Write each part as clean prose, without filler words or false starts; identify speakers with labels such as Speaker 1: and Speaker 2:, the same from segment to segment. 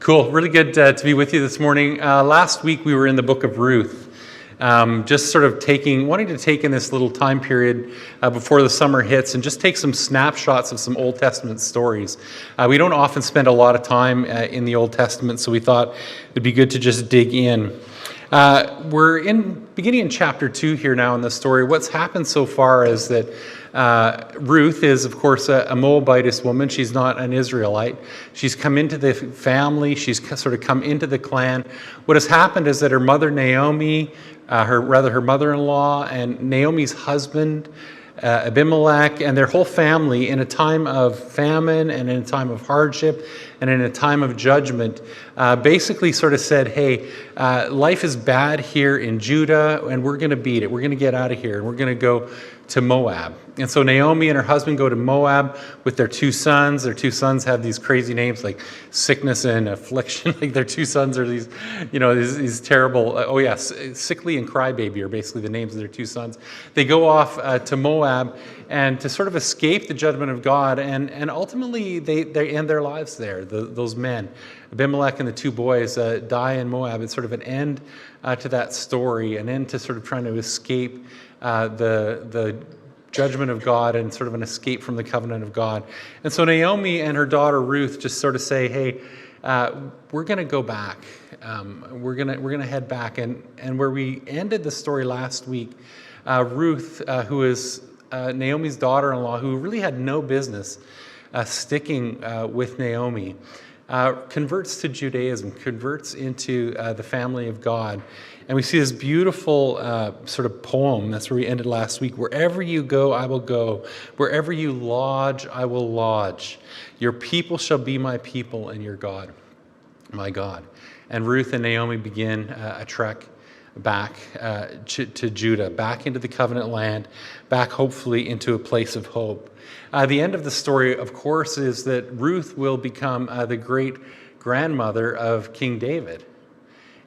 Speaker 1: Cool. Really good to be with you this morning. Last week we were in the book of Ruth, just sort of wanting to take in this little time period before the summer hits and just take some snapshots of some Old Testament stories. We don't often spend a lot of time in the Old Testament, so we thought it'd be good to just dig in. We're beginning in chapter 2 here now in the story. What's happened so far is that Ruth is, of course, a Moabitess woman. She's not an Israelite. She's come into the family. She's sort of come into the clan. What has happened is that her mother Naomi, her mother-in-law, and Naomi's husband, Abimelech, and their whole family, in a time of famine and in a time of hardship and in a time of judgment, basically sort of said, hey, life is bad here in Judah, and we're going to beat it. We're going to get out of here, and we're going to go to Moab. And so Naomi and her husband go to Moab with their two sons. Their two sons have these crazy names like sickness and affliction. Like their two sons are these terrible, sickly and crybaby are basically the names of their two sons. They go off to Moab and to sort of escape the judgment of God, and ultimately they end their lives there, those men. Abimelech and the two boys die in Moab. It's sort of an end to that story, an end to sort of trying to escape the judgment of God and sort of an escape from the covenant of God. And so Naomi and her daughter Ruth just sort of say, hey, we're going to go back. We're going to head back. And where we ended the story last week, Ruth, who is Naomi's daughter-in-law, who really had no business sticking with Naomi, converts to Judaism, converts into the family of God. And we see this beautiful sort of poem. That's where we ended last week. Wherever you go, I will go. Wherever you lodge, I will lodge. Your people shall be my people, and your God, my God. And Ruth and Naomi begin a trek back to Judah, back into the covenant land, back hopefully into a place of hope. The end of the story, of course, is that Ruth will become the great grandmother of King David,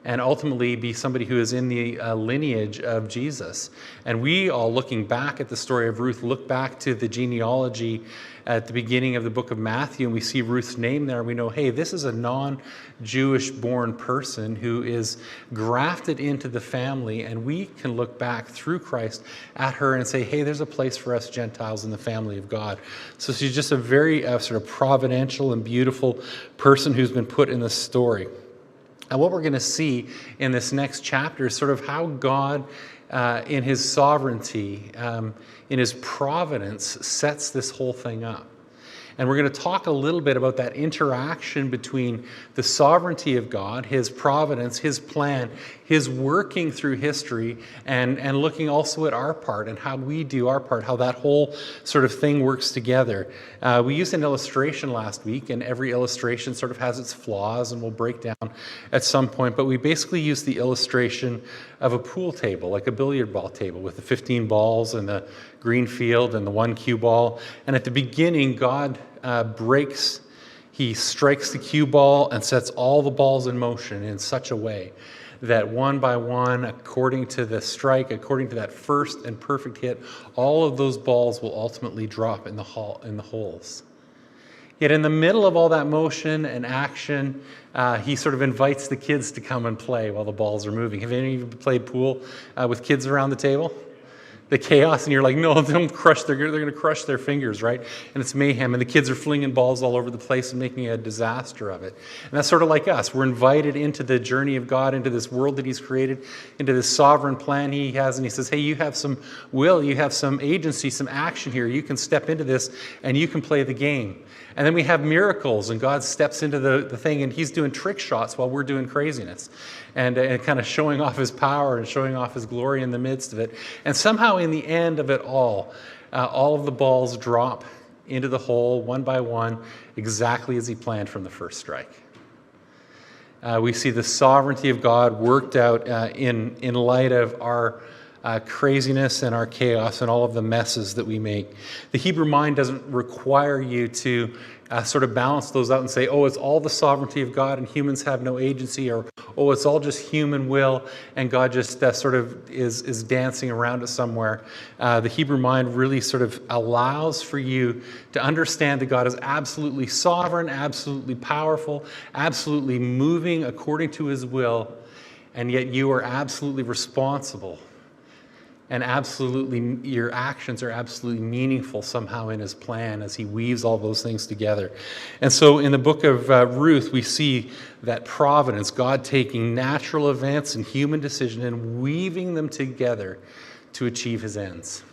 Speaker 1: and ultimately be somebody who is in the lineage of Jesus. And we all, looking back at the story of Ruth, look back to the genealogy at the beginning of the book of Matthew, and we see Ruth's name there, and we know, hey, this is a non-Jewish born person who is grafted into the family, and we can look back through Christ at her and say, hey, there's a place for us Gentiles in the family of God. So she's just a very sort of providential and beautiful person who's been put in the story. And what we're going to see in this next chapter is sort of how God, in his sovereignty, in his providence, sets this whole thing up. And we're going to talk a little bit about that interaction between the sovereignty of God, his providence, his plan, his working through history, and looking also at our part and how we do our part, how that whole sort of thing works together. We used an illustration last week, and every illustration sort of has its flaws, and we'll break down at some point. But we basically used the illustration of a pool table, like a billiard ball table with the 15 balls and the green field and the one cue ball. And at the beginning, God he strikes the cue ball and sets all the balls in motion in such a way that one by one, according to the strike, according to that first and perfect hit, all of those balls will ultimately drop in the holes. Yet in the middle of all that motion and action, he sort of invites the kids to come and play while the balls are moving. Have any of you played pool with kids around the table? The chaos, and you're like, no, don't crush. They're going to crush their fingers, right? And it's mayhem, and the kids are flinging balls all over the place and making a disaster of it. And that's sort of like us. We're invited into the journey of God, into this world that he's created, into this sovereign plan he has, and he says, hey, you have some will, you have some agency, some action here. You can step into this, and you can play the game. And then we have miracles, and God steps into the thing, and he's doing trick shots while we're doing craziness, and kind of showing off his power and showing off his glory in the midst of it. And somehow in the end of it all of the balls drop into the hole one by one, exactly as he planned from the first strike. We see the sovereignty of God worked out in light of our craziness and our chaos and all of the messes that we make. The Hebrew mind doesn't require you to sort of balance those out and say, oh, it's all the sovereignty of God and humans have no agency, or oh, it's all just human will and God just sort of is dancing around it somewhere. The Hebrew mind really sort of allows for you to understand that God is absolutely sovereign, absolutely powerful, absolutely moving according to his will, and yet you are absolutely responsible. And absolutely, your actions are absolutely meaningful somehow in his plan as he weaves all those things together. And so in the book of Ruth, we see that providence, God taking natural events and human decision and weaving them together to achieve his ends.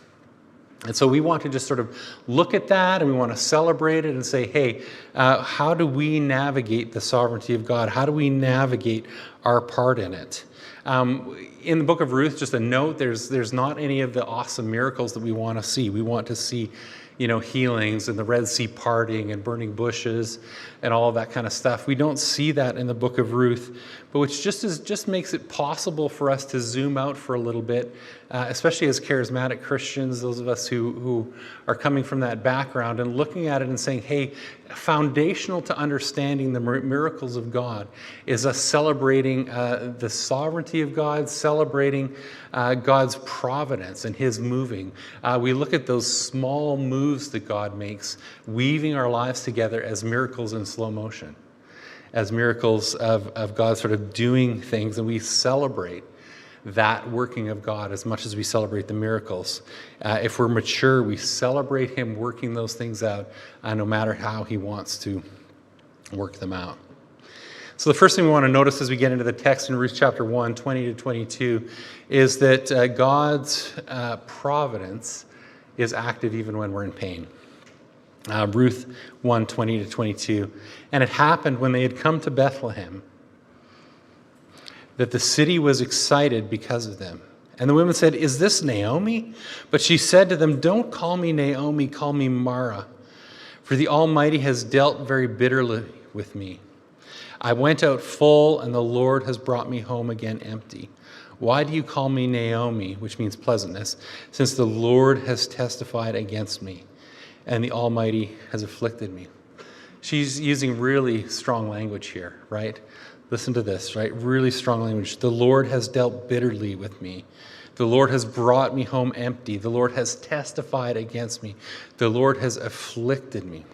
Speaker 1: And so we want to just sort of look at that and we want to celebrate it and say, hey, how do we navigate the sovereignty of God? How do we navigate our part in it? In the book of Ruth, just a note, there's not any of the awesome miracles that we want to see. We want to see, healings and the Red Sea parting and burning bushes and all of that kind of stuff. We don't see that in the book of Ruth, but which just makes it possible for us to zoom out for a little bit, especially as charismatic Christians, those of us who are coming from that background and looking at it and saying, hey, foundational to understanding the miracles of God is us celebrating the sovereignty of God, celebrating God's providence and his moving. We look at those small moves that God makes, weaving our lives together as miracles in slow motion, as miracles of God sort of doing things, and we celebrate that working of God as much as we celebrate the miracles. If we're mature, we celebrate him working those things out no matter how he wants to work them out. So the first thing we want to notice as we get into the text in Ruth chapter 1, 20 to 22, is that God's providence is active even when we're in pain. Ruth 1, 20 to 22. And it happened when they had come to Bethlehem that the city was excited because of them. And the women said, is this Naomi? But she said to them, don't call me Naomi, call me Mara, for the Almighty has dealt very bitterly with me. I went out full, and the Lord has brought me home again empty. Why do you call me Naomi, which means pleasantness, since the Lord has testified against me, and the Almighty has afflicted me? She's using really strong language here, right? Listen to this, right? Really strong language. The Lord has dealt bitterly with me. The Lord has brought me home empty. The Lord has testified against me. The Lord has afflicted me.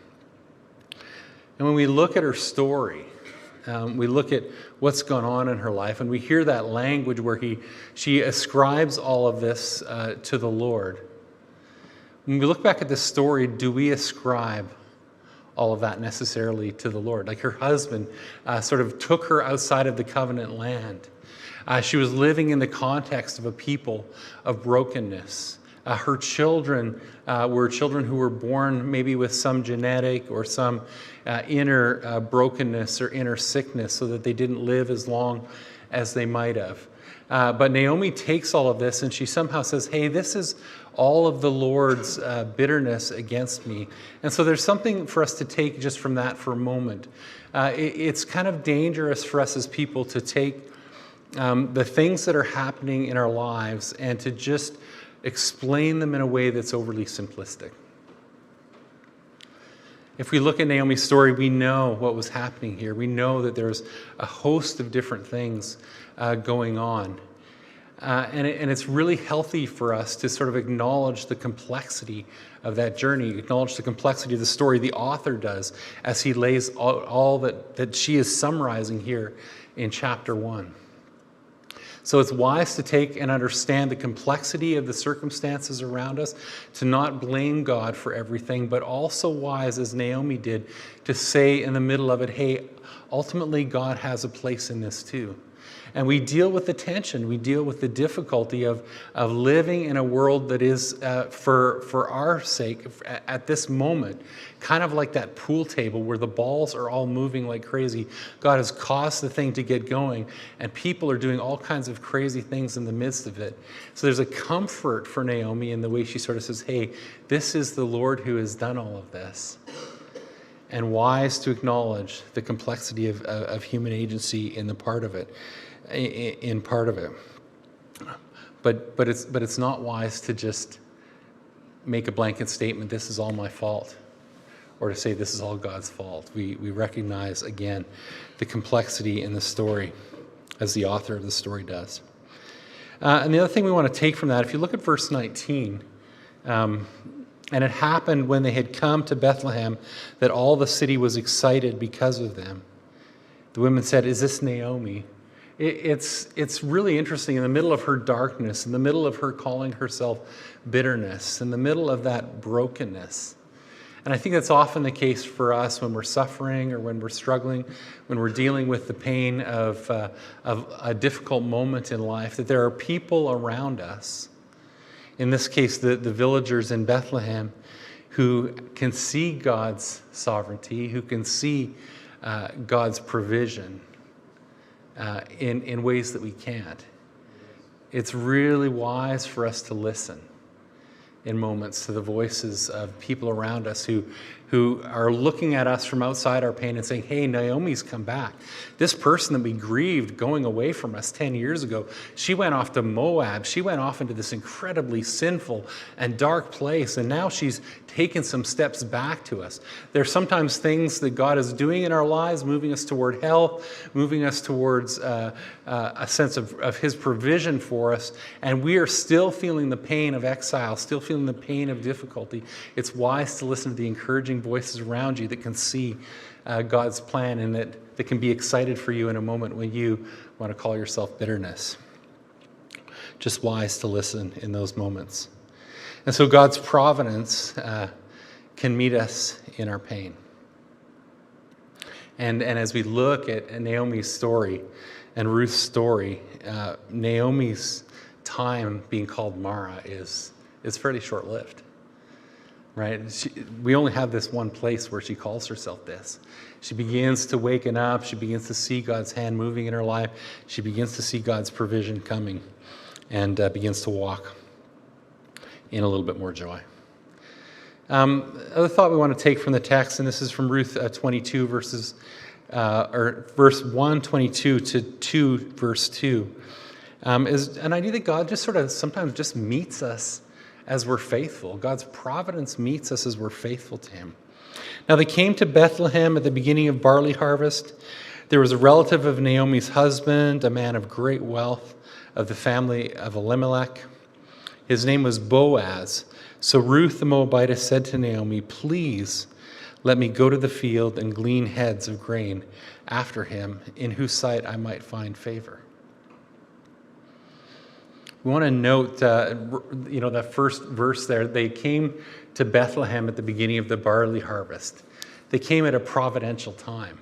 Speaker 1: And when we look at her story, we look at what's gone on in her life, and we hear that language where she ascribes all of this to the Lord. When we look back at this story, do we ascribe all of that necessarily to the Lord? Like her husband sort of took her outside of the covenant land. She was living in the context of a people of brokenness. Her children were children who were born maybe with some genetic or some inner brokenness or inner sickness so that they didn't live as long as they might have. But Naomi takes all of this and she somehow says, hey, this is all of the Lord's bitterness against me. And so there's something for us to take just from that for a moment. It's kind of dangerous for us as people to take the things that are happening in our lives and to just explain them in a way that's overly simplistic. If we look at Naomi's story, we know what was happening here. We know that there's a host of different things going on. And it's really healthy for us to sort of acknowledge the complexity of that journey, acknowledge the complexity of the story the author does as he lays all that she is summarizing here in chapter 1. So it's wise to take and understand the complexity of the circumstances around us, to not blame God for everything, but also wise, as Naomi did, to say in the middle of it, hey, ultimately God has a place in this too. And we deal with the tension, we deal with the difficulty of living in a world that is, for our sake, at this moment, kind of like that pool table where the balls are all moving like crazy. God has caused the thing to get going, and people are doing all kinds of crazy things in the midst of it. So there's a comfort for Naomi in the way she sort of says, hey, this is the Lord who has done all of this. And wise to acknowledge the complexity of human agency in part of it. But it's not wise to just make a blanket statement, this is all my fault, or to say this is all God's fault. We recognize, again, the complexity in the story, as the author of the story does. And the other thing we want to take from that, if you look at verse 19, and it happened when they had come to Bethlehem that all the city was excited because of them. The women said, "Is this Naomi?" It's really interesting. In the middle of her darkness, in the middle of her calling herself bitterness, in the middle of that brokenness. And I think that's often the case for us when we're suffering or when we're struggling, when we're dealing with the pain of a difficult moment in life, that there are people around us, in this case the villagers in Bethlehem, who can see God's sovereignty, who can see God's provision in ways that we can't. It's really wise for us to listen in moments to the voices of people around us who are looking at us from outside our pain and saying, hey, Naomi's come back. This person that we grieved going away from us 10 years ago, she went off to Moab. She went off into this incredibly sinful and dark place, and now she's taken some steps back to us. There's sometimes things that God is doing in our lives, moving us toward health, moving us towards a sense of his provision for us, and we are still feeling the pain of exile, still feeling the pain of difficulty. It's wise to listen to the encouraging voices around you that can see God's plan and that can be excited for you in a moment when you want to call yourself bitterness. Just wise to listen in those moments. And so God's providence can meet us in our pain. And as we look at Naomi's story and Ruth's story, Naomi's time being called Mara is fairly short-lived. Right? We only have this one place where she calls herself this. She begins to waken up. She begins to see God's hand moving in her life. She begins to see God's provision coming and begins to walk in a little bit more joy. Other thought we want to take from the text, and this is from Ruth 22, verse 1, 22 to 2, verse 2, is an idea that God just sort of sometimes just meets us as we're faithful. God's providence meets us as we're faithful to him. Now they came to Bethlehem at the beginning of barley harvest. There was a relative of Naomi's husband, a man of great wealth, of the family of Elimelech. His name was Boaz. So Ruth the Moabitess said to Naomi, "Please let me go to the field and glean heads of grain after him, in whose sight I might find favor." We want to note, that first verse there. They came to Bethlehem at the beginning of the barley harvest. They came at a providential time.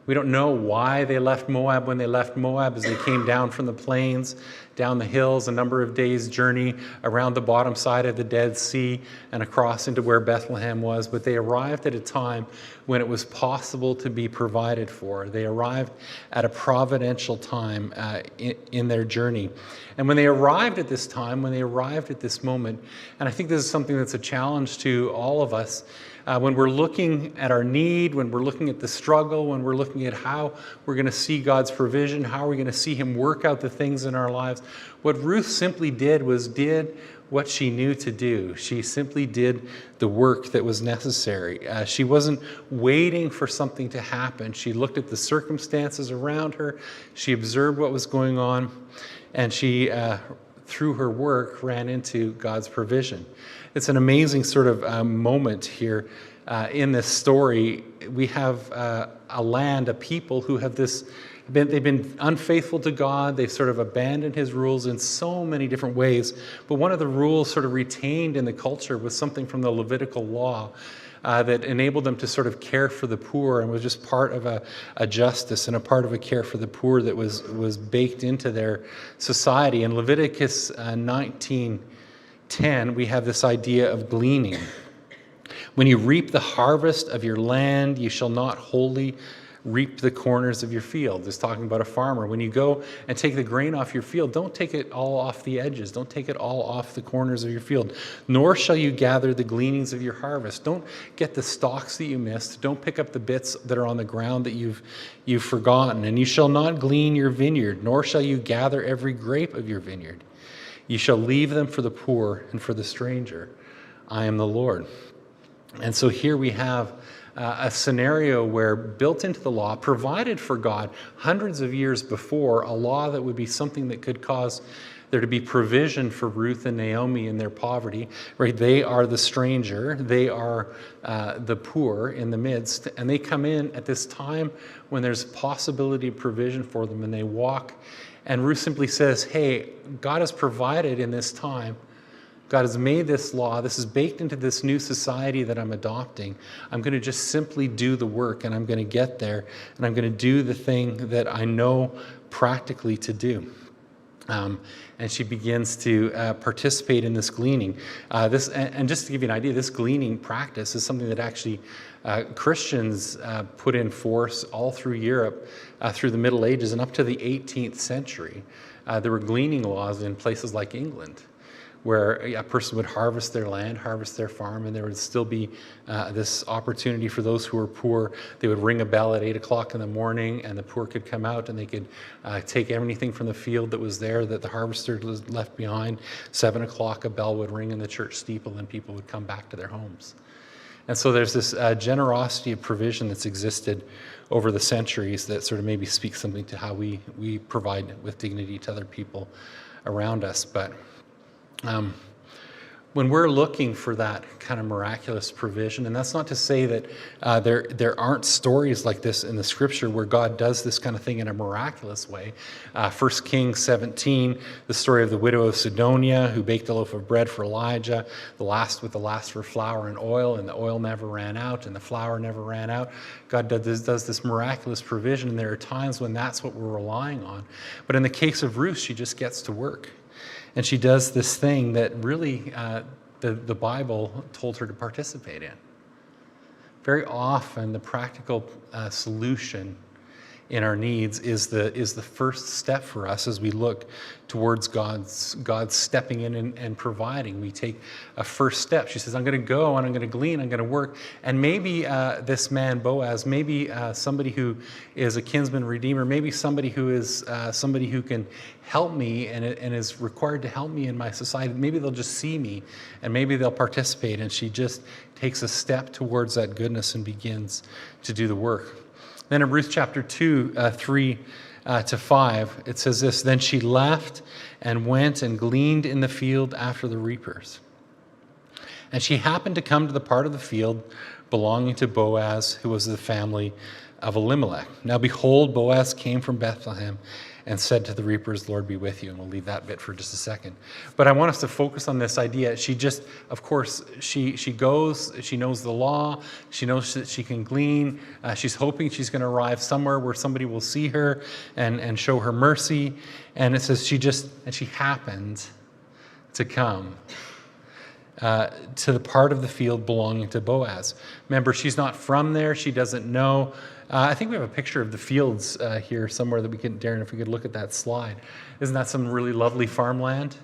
Speaker 1: We don't know why they left Moab when they left Moab, as they came down from the plains, down the hills, a number of days' journey around the bottom side of the Dead Sea and across into where Bethlehem was. But they arrived at a time when it was possible to be provided for. They arrived at a providential time in their journey. And when they arrived at this time, when they arrived at this moment, and I think this is something that's a challenge to all of us, when we're looking at our need, when we're looking at the struggle, when we're looking at how we're going to see God's provision, how are we going to see him work out the things in our lives, what Ruth simply did what she knew to do. She simply did the work that was necessary. She wasn't waiting for something to happen. She looked at the circumstances around her. She observed what was going on, and she, through her work, ran into God's provision. It's an amazing sort of moment here in this story. We have a land, a people who have they've been unfaithful to God. They've sort of abandoned his rules in so many different ways. But one of the rules sort of retained in the culture was something from the Levitical law that enabled them to sort of care for the poor, and was just part of a justice and a part of a care for the poor that was baked into their society. In Leviticus 19:10, we have this idea of gleaning. When you reap the harvest of your land, you shall not wholly reap the corners of your field. It's talking about a farmer. When you go and take the grain off your field, don't take it all off the edges. Don't take it all off the corners of your field. Nor shall you gather the gleanings of your harvest. Don't get the stalks that you missed. Don't pick up the bits that are on the ground that you've forgotten. And you shall not glean your vineyard, nor shall you gather every grape of your vineyard. You shall leave them for the poor and for the stranger. I am the Lord. And so here we have a scenario where, built into the law, provided for God hundreds of years before, a law that would be something that could cause there to be provision for Ruth and Naomi in their poverty, right? They are the stranger, they are the poor in the midst, and they come in at this time when there's possibility of provision for them, and they walk. And Ruth simply says, hey, God has provided in this time. God has made this law. This is baked into this new society that I'm adopting. I'm going to just simply do the work, and I'm going to get there, and I'm going to do the thing that I know practically to do. And she begins to participate in this gleaning. And just to give you an idea, this gleaning practice is something that actually Christians put in force all through Europe through the Middle Ages and up to the 18th century. There were gleaning laws in places like England, where a person would harvest their land, harvest their farm, and there would still be this opportunity for those who were poor. They would ring a bell at 8 o'clock in the morning, and the poor could come out and they could take anything from the field that was there that the harvester left behind. 7 o'clock, a bell would ring in the church steeple, and people would come back to their homes. And so there's this generosity of provision that's existed over the centuries that sort of maybe speaks something to how we provide with dignity to other people around us. But when we're looking for that kind of miraculous provision, and that's not to say that there aren't stories like this in the scripture where God does this kind of thing in a miraculous way. 1 Kings 17, the story of the widow of Sidonia who baked a loaf of bread for Elijah, the last for flour and oil, and the oil never ran out and the flour never ran out. God does this miraculous provision, and there are times when that's what we're relying on. But in the case of Ruth, she just gets to work. And she does this thing that really the Bible told her to participate in. Very often, the practical solution in our needs is the first step for us as we look towards God's stepping in and providing. We take a first step. She says, I'm going to go and I'm going to glean, I'm going to work. And maybe this man, Boaz, maybe somebody who is a kinsman redeemer, maybe somebody who is somebody who can help me and is required to help me in my society. Maybe they'll just see me and maybe they'll participate. And she just takes a step towards that goodness and begins to do the work. Then in Ruth chapter 2, 3 to 5, it says this, Then she left and went and gleaned in the field after the reapers. And she happened to come to the part of the field belonging to Boaz, who was of the family of Elimelech. Now behold, Boaz came from Bethlehem and said to the reapers, Lord be with you. And we'll leave that bit for just a second. But I want us to focus on this idea. She just, of course, she goes, she knows the law, she knows that she can glean. She's hoping she's going to arrive somewhere where somebody will see her and show her mercy. And it says she happened to come to the part of the field belonging to Boaz. Remember, she's not from there. She doesn't know. I think we have a picture of the fields here somewhere that we can, Darren, if we could look at that slide. Isn't that some really lovely farmland?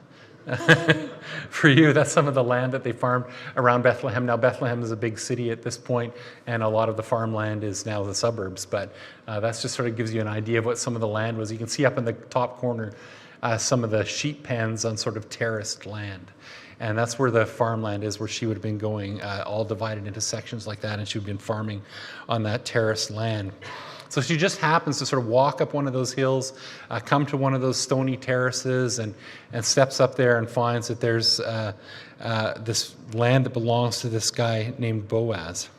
Speaker 1: For you, that's some of the land that they farmed around Bethlehem. Now, Bethlehem is a big city at this point, and a lot of the farmland is now the suburbs. But that just sort of gives you an idea of what some of the land was. You can see up in the top corner some of the sheep pens on sort of terraced land. And that's where the farmland is, where she would have been going, all divided into sections like that, and she would have been farming on that terraced land. So she just happens to sort of walk up one of those hills, come to one of those stony terraces, and steps up there and finds that there's this land that belongs to this guy named Boaz.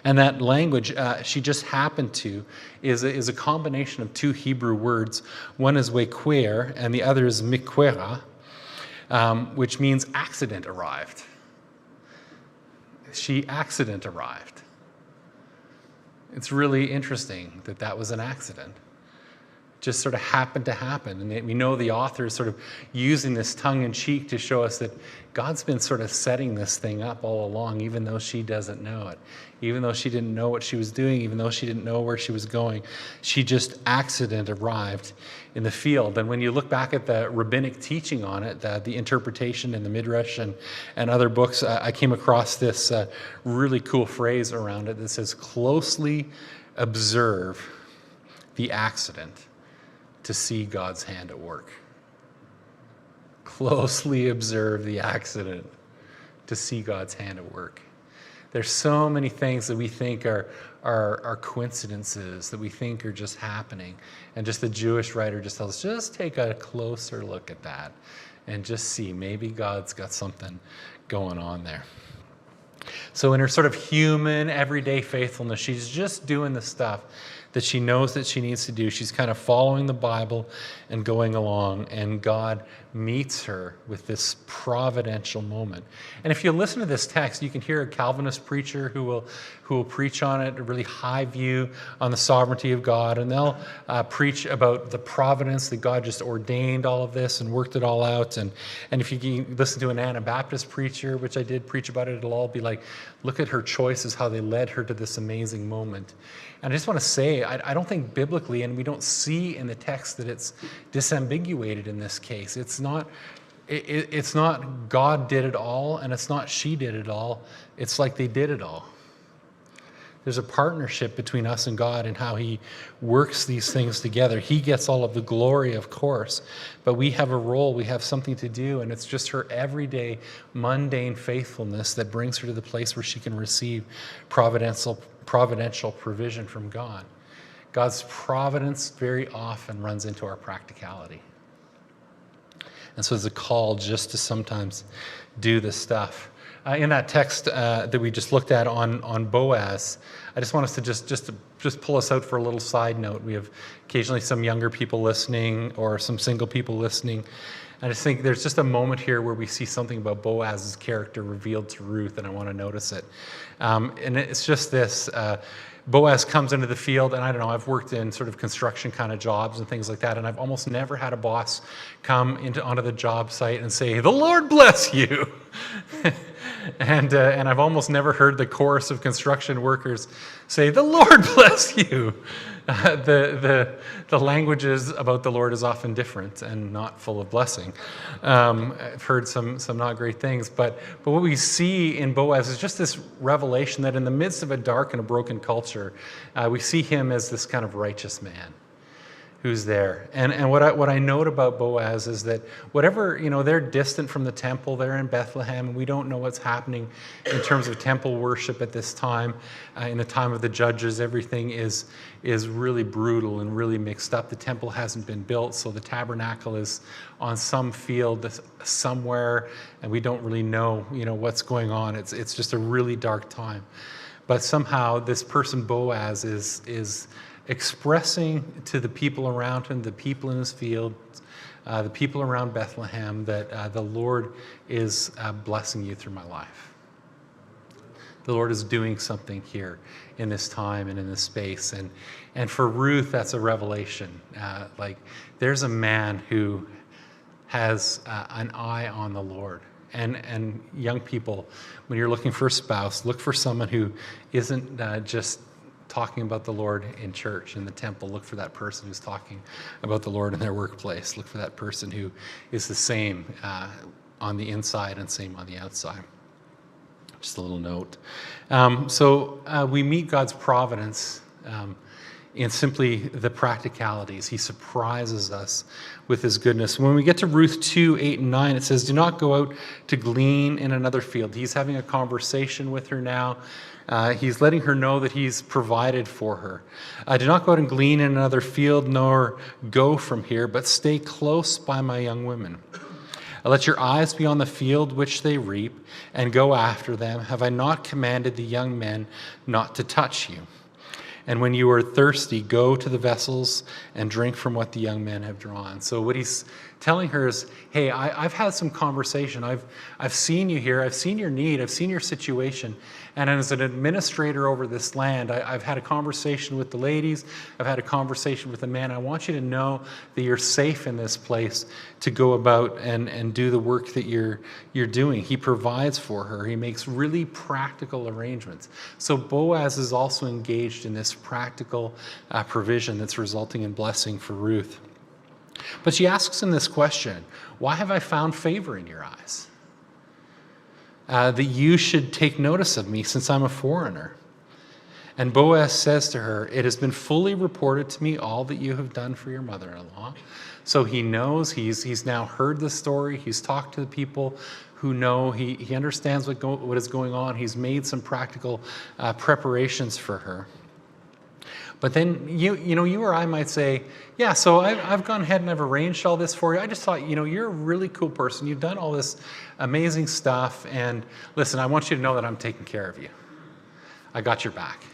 Speaker 1: And that language she just happened to is a combination of two Hebrew words. One is wequer, and the other is miquera, which means accident arrived. She accident arrived. It's really interesting that was an accident. Just sort of happened to happen. And we know the author is sort of using this tongue-in-cheek to show us that God's been sort of setting this thing up all along, even though she doesn't know it. Even though she didn't know what she was doing, even though she didn't know where she was going. She just accident arrived in the field. And when you look back at the rabbinic teaching on it, the interpretation in the Midrash and other books, I came across this really cool phrase around it that says, closely observe the accident to see God's hand at work. closely observe the accident to see God's hand at work. There's so many things that we think are coincidences, that we think are just happening. And just the Jewish writer just tells us, just take a closer look at that and just see, maybe God's got something going on there. So in her sort of human, everyday faithfulness, she's just doing the stuff that she knows that she needs to do. She's kind of following the Bible and going along, and God meets her with this providential moment. And if you listen to this text, you can hear a Calvinist preacher who will preach on it, a really high view on the sovereignty of God, and they'll preach about the providence that God just ordained all of this and worked it all out. And if you listen to an Anabaptist preacher, which I did preach about it, it'll all be like, look at her choices, how they led her to this amazing moment. And I just want to say, I don't think biblically, and we don't see in the text that it's disambiguated in this case. It's not God did it all, and it's not she did it all. It's like they did it all. There's a partnership between us and God and how he works these things together. He gets all of the glory, of course, but we have a role, we have something to do, and it's just her everyday, mundane faithfulness that brings her to the place where she can receive providential provision from God. God's providence very often runs into our practicality. And so there's a call just to sometimes do this stuff. In that text that we just looked at on Boaz, I just want us to just pull us out for a little side note. We have occasionally some younger people listening or some single people listening. I just think there's just a moment here where we see something about Boaz's character revealed to Ruth, and I want to notice it. And it's just this. Boaz comes into the field, and I don't know, I've worked in sort of construction kind of jobs and things like that, and I've almost never had a boss come onto the job site and say, "The Lord bless you." And I've almost never heard the chorus of construction workers say, "The Lord bless you." The languages about the Lord is often different and not full of blessing. I've heard some not great things, but what we see in Boaz is just this revelation that in the midst of a dark and a broken culture, we see him as this kind of righteous man who's there. And what I note about Boaz is that whatever, they're distant from the temple, they're in Bethlehem, and we don't know what's happening in terms of temple worship at this time. In the time of the judges, everything is really brutal and really mixed up. The temple hasn't been built, so the tabernacle is on some field somewhere, and we don't really know, what's going on. It's just a really dark time. But somehow this person Boaz is expressing to the people around him, the people in his field, the people around Bethlehem, that the Lord is blessing you through my life. The Lord is doing something here in this time and in this space. And for Ruth, that's a revelation. There's a man who has an eye on the Lord. And young people, when you're looking for a spouse, look for someone who isn't just talking about the Lord in church, in the temple. Look for that person who's talking about the Lord in their workplace. Look for that person who is the same on the inside and same on the outside. Just a little note. So we meet God's providence in simply the practicalities. He surprises us with his goodness. When we get to Ruth 2, 8 and 9, it says, "Do not go out to glean in another field." He's having a conversation with her now. He's letting her know that he's provided for her. "Do not go out and glean in another field, nor go from here, but stay close by my young women. Let your eyes be on the field which they reap, and go after them. Have I not commanded the young men not to touch you? And when you are thirsty, go to the vessels and drink from what the young men have drawn." So what he's telling her is, hey, I've had some conversation. I've seen you here. I've seen your need. I've seen your situation. And as an administrator over this land, I've had a conversation with the ladies. I've had a conversation with the men. I want you to know that you're safe in this place to go about and do the work that you're doing. He provides for her. He makes really practical arrangements. So Boaz is also engaged in this practical provision that's resulting in blessing for Ruth. But she asks him this question: "Why have I found favor in your eyes? That you should take notice of me, since I'm a foreigner?" And Boaz says to her, "It has been fully reported to me all that you have done for your mother-in-law." So he knows, he's now heard the story. He's talked to the people who know. He understands what is going on. He's made some practical preparations for her. But then you or I might say, yeah, so I've gone ahead and I've arranged all this for you. I just thought, you're a really cool person. You've done all this amazing stuff. And listen, I want you to know that I'm taking care of you. I got your back.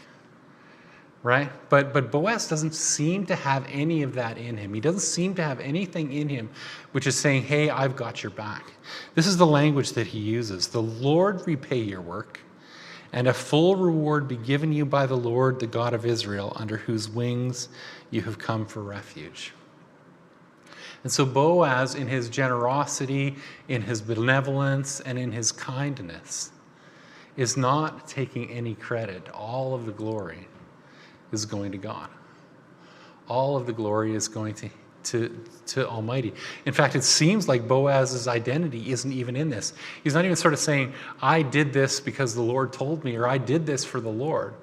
Speaker 1: Right? But Boaz doesn't seem to have any of that in him. He doesn't seem to have anything in him which is saying, hey, I've got your back. This is the language that he uses. The Lord repay your work, and a full reward be given you by the Lord, the God of Israel, under whose wings you have come for refuge. And so Boaz, in his generosity, in his benevolence, and in his kindness, is not taking any credit. All of the glory is going to God. All of the glory is going to Almighty. In fact, it seems like Boaz's identity isn't even in this. He's not even sort of saying, I did this because the Lord told me, or I did this for the Lord.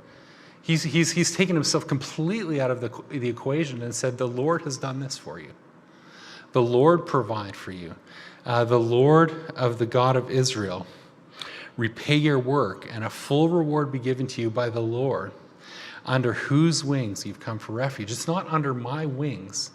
Speaker 1: He's taken himself completely out of the equation and said, the Lord has done this for you. The Lord provide for you. The Lord of the God of Israel repay your work, and a full reward be given to you by the Lord, under whose wings you've come for refuge. It's not under my wings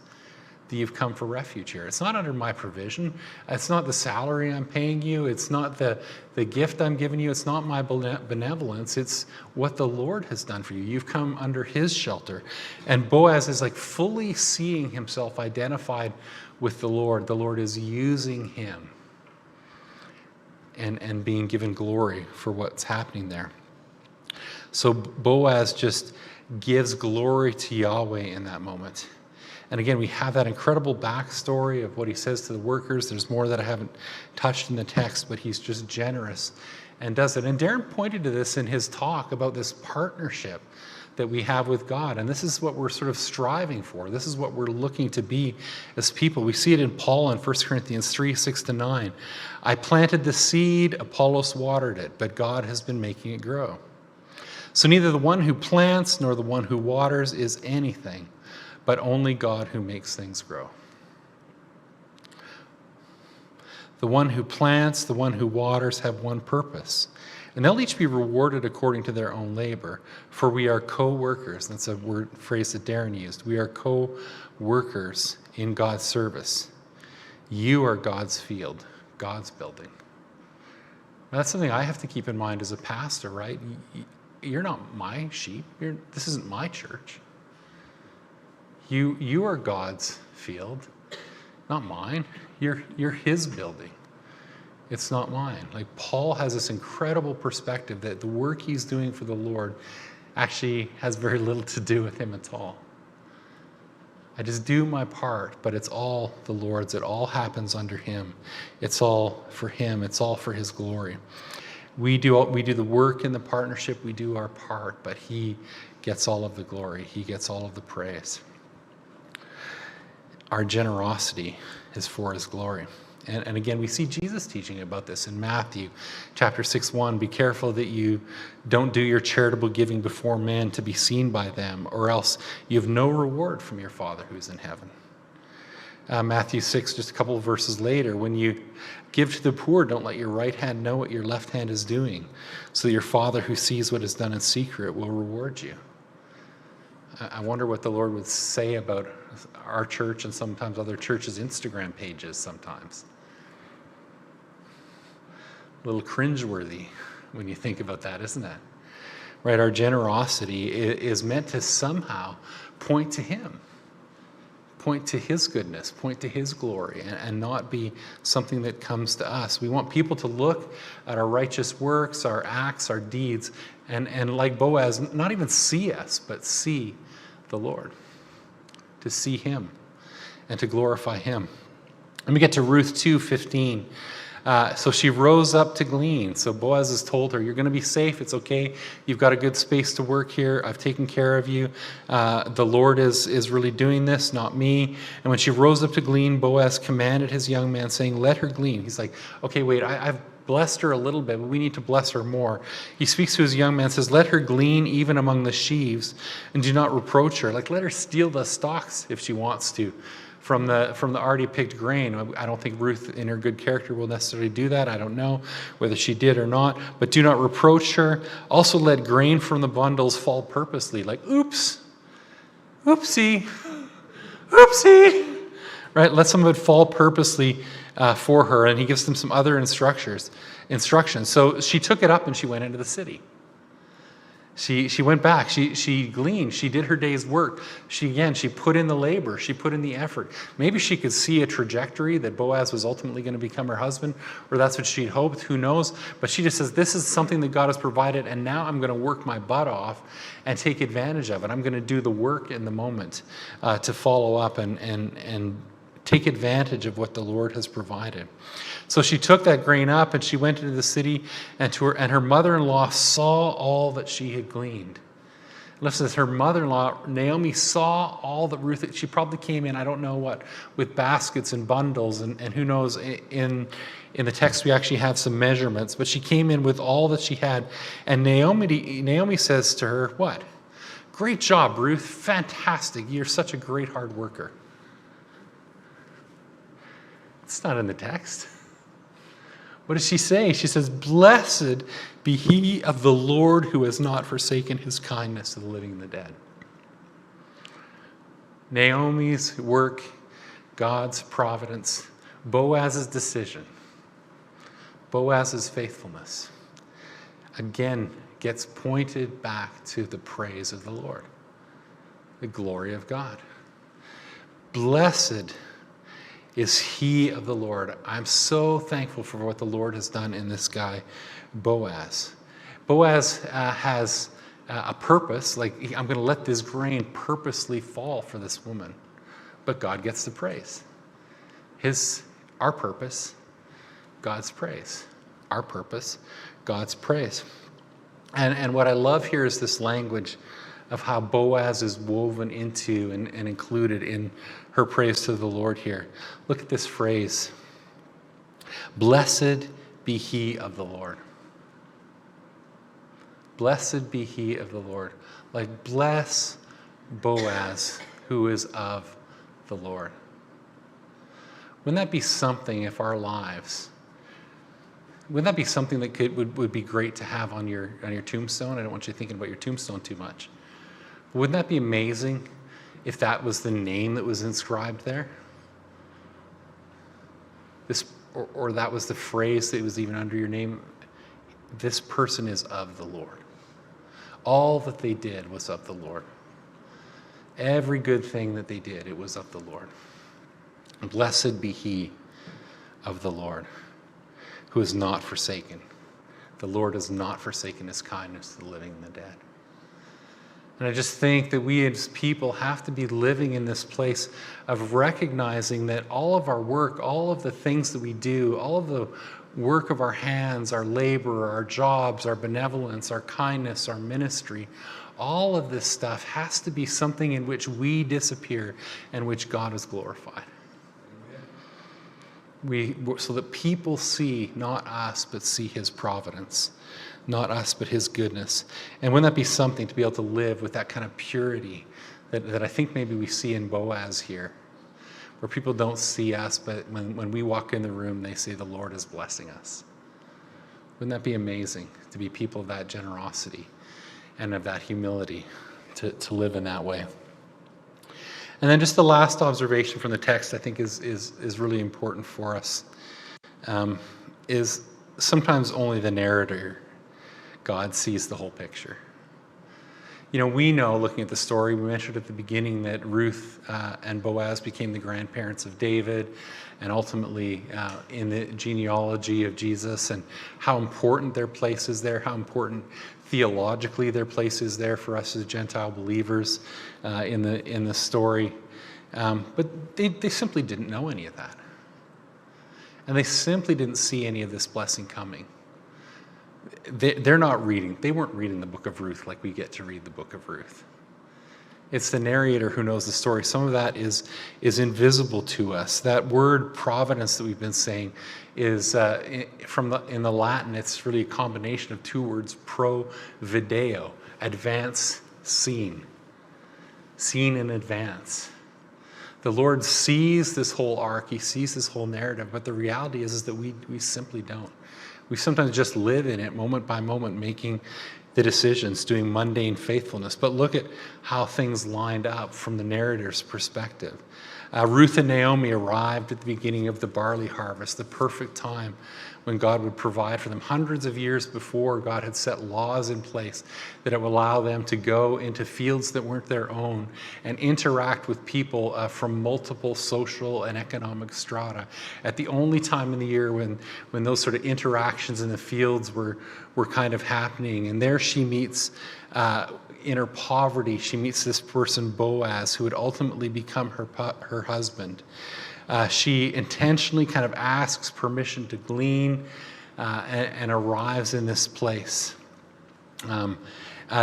Speaker 1: that you've come for refuge here. It's not under my provision. It's not the salary I'm paying you. It's not the gift I'm giving you. It's not my benevolence. It's what the Lord has done for you. You've come under his shelter. And Boaz is like fully seeing himself identified with the Lord. The Lord is using him and being given glory for what's happening there. So Boaz just gives glory to Yahweh in that moment. And again, we have that incredible backstory of what he says to the workers. There's more that I haven't touched in the text, but he's just generous and does it. And Darren pointed to this in his talk about this partnership that we have with God. And this is what we're sort of striving for. This is what we're looking to be as people. We see it in Paul in 1 Corinthians 3, 6-9. I planted the seed, Apollos watered it, but God has been making it grow. So neither the one who plants nor the one who waters is anything, but only God who makes things grow. The one who plants, the one who waters have one purpose, and they'll each be rewarded according to their own labor, for we are co-workers. That's a phrase that Darren used. We are co-workers in God's service. You are God's field, God's building. That's something I have to keep in mind as a pastor, right? You're not my sheep. This isn't my church. You are God's field, not mine. You're his building. It's not mine. Like Paul has this incredible perspective that the work he's doing for the Lord actually has very little to do with him at all. I just do my part, but it's all the Lord's. It all happens under him. It's all for him. It's all for his glory. We do the work in the partnership. We do our part, but he gets all of the glory. He gets all of the praise. Our generosity is for his glory. And again, we see Jesus teaching about this in Matthew chapter 6:1. Be careful that you don't do your charitable giving before men to be seen by them, or else you have no reward from your Father who is in heaven. Matthew 6, just a couple of verses later, when you give to the poor, don't let your right hand know what your left hand is doing, so that your Father who sees what is done in secret will reward you. I wonder what the Lord would say about our church and sometimes other churches' Instagram pages sometimes. A little cringeworthy when you think about that, isn't it? Right, our generosity is meant to somehow point to him, point to his goodness, point to his glory, and not be something that comes to us. We want people to look at our righteous works, our acts, our deeds, and like Boaz, not even see us, but see the Lord, to see him and to glorify him. Let me get to Ruth 2:15. So she rose up to glean. So Boaz has told her, you're going to be safe. It's okay. You've got a good space to work here. I've taken care of you. The Lord is really doing this, not me. And when she rose up to glean, Boaz commanded his young man, saying, let her glean. He's like, okay, wait, I've blessed her a little bit, but we need to bless her more. He speaks to his young man, says, let her glean even among the sheaves, and do not reproach her. Like, let her steal the stalks if she wants to from the already picked grain. I don't think Ruth, in her good character, will necessarily do that. I don't know whether she did or not. But do not reproach her. Also let grain from the bundles fall purposely. Like, oops, oopsie, oopsie. Right? Let some of it fall purposely for her. And he gives them some other instructions. So she took it up and she went into the city. She went back. She gleaned. She did her day's work. She put in the labor. She put in the effort. Maybe she could see a trajectory that Boaz was ultimately going to become her husband, or that's what she'd hoped. Who knows? But she just says, this is something that God has provided, and now I'm going to work my butt off and take advantage of it. I'm going to do the work in the moment to follow up and take advantage of what the Lord has provided. So she took that grain up and she went into the city, and her mother-in-law saw all that she had gleaned. Listen, her mother-in-law, Naomi, saw all that Ruth, she probably came in, I don't know what, with baskets and bundles, and who knows, in the text we actually have some measurements, but she came in with all that she had. And Naomi says to her, what? Great job, Ruth, fantastic, you're such a great hard worker. It's not in the text. What does she say? She says, blessed be he of the Lord who has not forsaken his kindness to the living and the dead. Naomi's work, God's providence, Boaz's decision, Boaz's faithfulness, again gets pointed back to the praise of the Lord, the glory of God. Blessed is he of the Lord. I'm so thankful for what the Lord has done in this guy, Boaz. Boaz has a purpose, like, I'm going to let this grain purposely fall for this woman. But God gets the praise. Our purpose, God's praise. Our purpose, God's praise. And what I love here is this language of how Boaz is woven into and included in her praise to the Lord here. Look at this phrase. Blessed be he of the Lord. Blessed be he of the Lord. Like, bless Boaz, who is of the Lord. Wouldn't that be something if our lives, wouldn't that be something that would be great to have on your tombstone? I don't want you thinking about your tombstone too much. Wouldn't that be amazing if that was the name that was inscribed there? Or that was the phrase that was even under your name. This person is of the Lord. All that they did was of the Lord. Every good thing that they did, it was of the Lord. Blessed be he of the Lord, who is not forsaken. The Lord has not forsaken his kindness to the living and the dead. And I just think that we as people have to be living in this place of recognizing that all of our work, all of the things that we do, all of the work of our hands, our labor, our jobs, our benevolence, our kindness, our ministry, all of this stuff has to be something in which we disappear and which God is glorified. So that people see not us, but see his providence. Not us, but his goodness. And wouldn't that be something to be able to live with that kind of purity that I think maybe we see in Boaz here, where people don't see us, but when we walk in the room, they say the Lord is blessing us. Wouldn't that be amazing to be people of that generosity and of that humility, to live in that way? And then just the last observation from the text I think is really important for us, is sometimes only the narrator, God, sees the whole picture. You know, we know, looking at the story, we mentioned at the beginning that Ruth and Boaz became the grandparents of David, and ultimately in the genealogy of Jesus, and how important their place is there, how important theologically their place is there for us as Gentile believers in the story. But they simply didn't know any of that. And they simply didn't see any of this blessing coming. They weren't reading the book of Ruth like we get to read the book of Ruth. It's the narrator who knows the story. Some of that is invisible to us. That word providence that we've been saying is in the Latin. It's really a combination of two words: pro video, advance, seen in advance. The Lord sees this whole arc. He sees this whole narrative. But the reality is that we simply don't. We sometimes just live in it moment by moment, making the decisions, doing mundane faithfulness. But look at how things lined up from the narrator's perspective. Ruth and Naomi arrived at the beginning of the barley harvest, the perfect time when God would provide for them. Hundreds of years before, God had set laws in place that it would allow them to go into fields that weren't their own and interact with people from multiple social and economic strata. At the only time in the year when those sort of interactions in the fields were kind of happening. And there she meets, in her poverty, she meets this person, Boaz, who would ultimately become her husband. She intentionally kind of asks permission to glean and arrives in this place.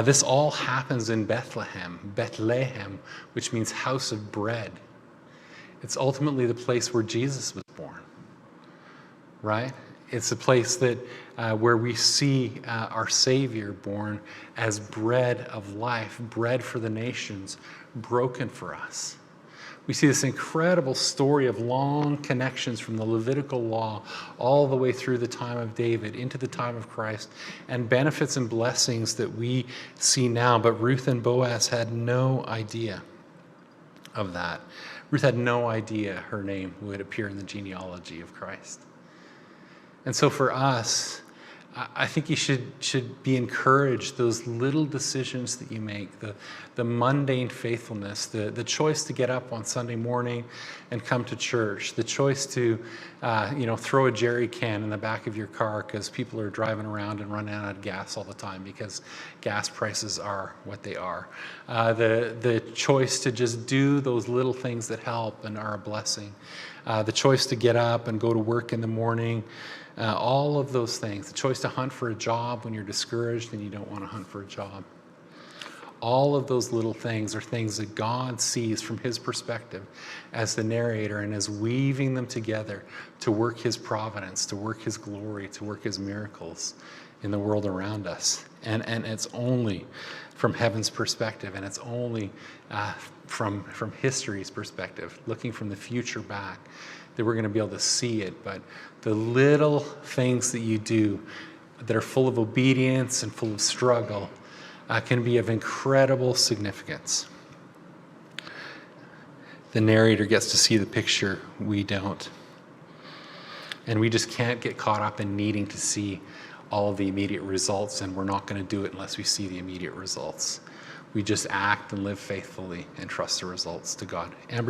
Speaker 1: This all happens in Bethlehem, which means house of bread. It's ultimately the place where Jesus was born, right? It's a place that where we see our Savior born as bread of life, bread for the nations, broken for us. We see this incredible story of long connections from the Levitical law all the way through the time of David into the time of Christ, and benefits and blessings that we see now. But Ruth and Boaz had no idea of that. Ruth had no idea her name would appear in the genealogy of Christ. And so for us, I think you should be encouraged, those little decisions that you make, the mundane faithfulness, the choice to get up on Sunday morning and come to church, the choice to throw a jerry can in the back of your car because people are driving around and running out of gas all the time because gas prices are what they are. The choice to just do those little things that help and are a blessing. The choice to get up and go to work in the morning. All of those things. The choice to hunt for a job when you're discouraged and you don't want to hunt for a job. All of those little things are things that God sees from his perspective as the narrator and is weaving them together to work his providence, to work his glory, to work his miracles in the world around us. And it's only from heaven's perspective, and it's only from history's perspective, looking from the future back, that we're going to be able to see it. But the little things that you do that are full of obedience and full of struggle can be of incredible significance. The narrator gets to see the picture, we don't. And we just can't get caught up in needing to see all of the immediate results, and we're not going to do it unless we see the immediate results. We just act and live faithfully and trust the results to God. Amber,